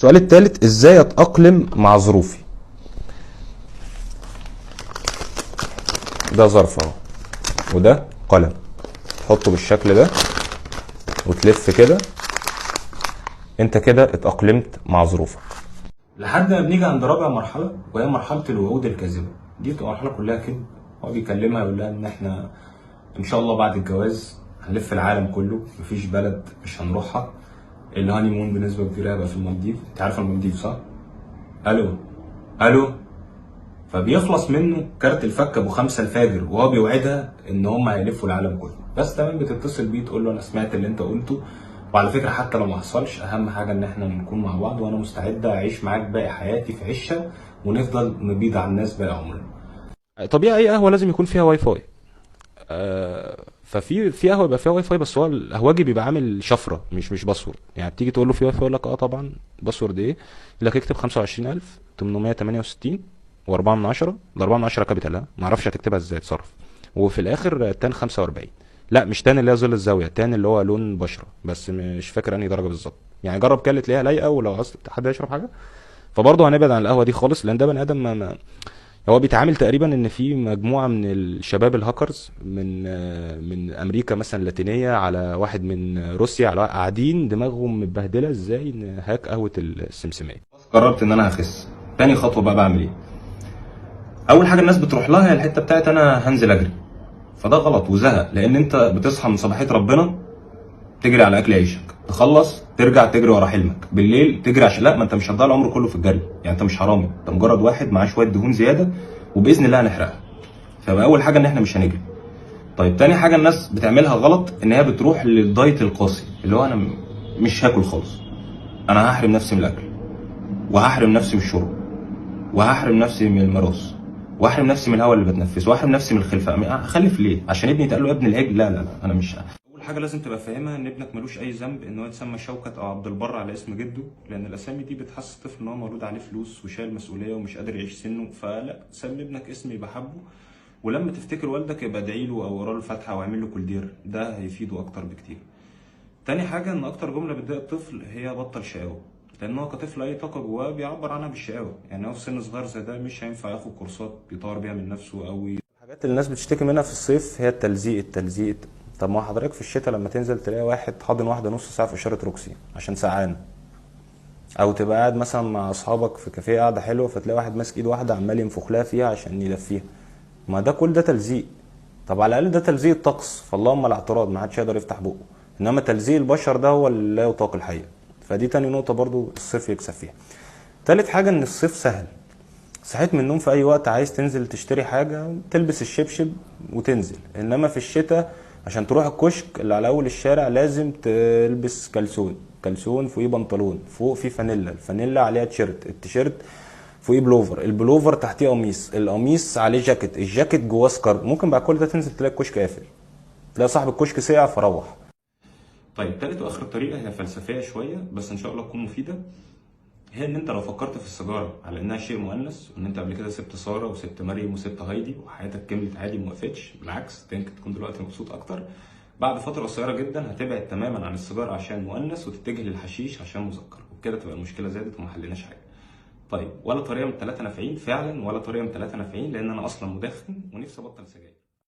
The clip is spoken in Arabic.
السؤال الثالث، ازاي اتأقلم مع ظروفي؟ ده ظرف اهو، وده قلم، تحطه بالشكل ده وتلف كده، انت كده اتأقلمت مع ظروفك. لحد ما بنيجي عند رابع مرحلة، وهي مرحلة الوعود الكاذبة. دي بتبقى مرحلة كلها كذب. هو بيكلمها يقول لها ان احنا ان شاء الله بعد الجواز هنلف العالم كله، مفيش بلد مش هنروحها. الهاني مون بنسبة كبيرة هيبقى في المالديف. انت عارف المالديف صح؟ الو الو. فبيخلص منه كارت الفك ابو 5 الفجر، وهو بيوعدها ان هم هيلفوا العالم كله. بس تمام، بتتصل بيه تقول له انا سمعت اللي انت قلته، وعلى فكره حتى لو ما حصلش اهم حاجه ان احنا نكون مع بعض، وانا مستعده اعيش معاك باقي حياتي في عشه، ونفضل نبيد على الناس باقي عمرنا. طبيعي اي قهوه لازم يكون فيها واي فاي. ففي قهوه يبقى فيها واي فاي، بس هو القهوجي بيبقى عامل شفره، مش باسورد. يعني بتيجي تقول له في واي فاي يقول لك اه طبعا. باسورد ايه؟ يقول لك اكتب 25868 و4 من 10. ال 4 من 10 كابيتال، ها ما اعرفش هتكتبها ازاي، اتصرف. وفي الاخر تان 45. لا مش تان اللي هي ظل الزاويه، تان اللي هو لون بشره، بس مش فاكر انهي درجه بالظبط. يعني جرب كده تلاقيها لايقه، ولو عايز حد يشرب حاجه. فبرضه هنبعد عن القهوه دي خالص، لان ده بني ادم هو بيتعامل تقريبا ان في مجموعه من الشباب الهاكرز من امريكا مثلا اللاتينيه، على واحد من روسيا، على قاعدين دماغهم متبهدله ازاي نهاك قهوه السمسميه. قررت ان انا هخس. تاني خطوه بقى بعمل ايه؟ اول حاجه الناس بتروح لها هي الحته بتاعت انا هنزل اجري. فده غلط وزهق، لان انت بتصحى من صباحيه ربنا تجري على اكل عيشك، تخلص ترجع تجري ورا حلمك، بالليل تجري عشان لا، ما انت مش هتضيع العمر كله في الجري. يعني انت مش حرامي، انت مجرد واحد معاه شويه دهون زياده، وباذن الله هنحرقها. فبقى اول حاجه ان احنا مش هنجري. طيب تاني حاجه الناس بتعملها غلط، ان هي بتروح للدايت القاسي، اللي هو انا مش هاكل خالص. انا هحرم نفسي من الاكل، وهحرم نفسي من الشرب، وهحرم نفسي من الميراث، واحرم نفسي من الهواء اللي بتنفسه، واحرم نفسي من الخلفه. اخلف ليه؟ عشان ابني يتقال له يا ابن العجل؟ لا لا لا، انا مش. اول حاجه لازم تبقى فاهمها ان ابنك ملوش اي ذنب ان هو يتسمى شوكت او عبد البر على اسم جده، لان الاسامي دي بتحسس الطفل ان هو مولود عليه فلوس وشايل مسؤوليه ومش قادر يعيش سنه. فلا، سمي ابنك اسم يبقى حبه، ولما تفتكر والدك يبقى ادعي له او ورا له فاتحه او اعمل له كولدير، ده هيفيده اكتر بكتير. تاني حاجه ان اكتر جمله بتضايق الطفل هي بطل شقاوه، لان هو كطفل اي طاقه جواه بيعبر عنها بالشقاوه. يعني هو في سن صغير زي ده مش هينفع ياخد كورسات يطور بيها من نفسه او الحاجات اللي الناس بتشتكي منها في الصيف هي التلزيق. طب ما حضرتك في الشتاء لما تنزل تلاقي واحد حاضن واحده نص ساعه في اشاره روكسي عشان سقعان، او تبقى قاعد مثلا مع اصحابك في كافيه قاعده حلوه، فتلاقي واحد ماسك ايد واحده عمال ينفخ لها فيها عشان يلفيها. ما ده كل ده تلزيق. طب على الاقل ده تلزيق الطقس، فاللهم الاعتراض، ما حدش يقدر يفتح بقه. انما تلزيق البشر ده هو اللي لا يطاق الحقيقه. فدي تاني نقطه برضو الصيف يكسب فيها. تالت حاجه ان الصيف سهل. صحيت من النوم في اي وقت عايز تنزل تشتري حاجه، تلبس الشبشب وتنزل. انما في الشتاء عشان تروح الكشك اللي على اول الشارع لازم تلبس كلسون فوقيه بنطلون، فوق فيه فانيلا، الفانيلا عليها تيشيرت، التيشيرت فوقيه بلوفر، البلوفر تحتيه قميص، القميص عليه جاكيت، الجاكيت جواه سكارف. ممكن بعد كل ده تنزل تلاقي الكشك قافل، تلاقي صاحب الكشك سقع فروح. طيب تالت واخر طريقه هي فلسفيه شويه بس ان شاء الله تكون مفيده. هي ان انت لو فكرت في السيجاره على انها شيء مؤنث، وان انت قبل كده سبت ساره وسبت مريم وسبت هايدي وحياتك كملت عادي ما وقفتش، بالعكس انت يمكن تكون دلوقتي مبسوط اكتر، بعد فتره قصيره جدا هتبعد تماما عن السيجاره عشان مؤنث وتتجه للحشيش عشان مسكر، وبكده تبقى المشكله زادت وما حليناش حاجه. طيب ولا طريقه من الثلاثه نافعين فعلا، ولا طريقه من الثلاثه نافعين، لان انا اصلا مدخن ونفسي ابطل سجاير.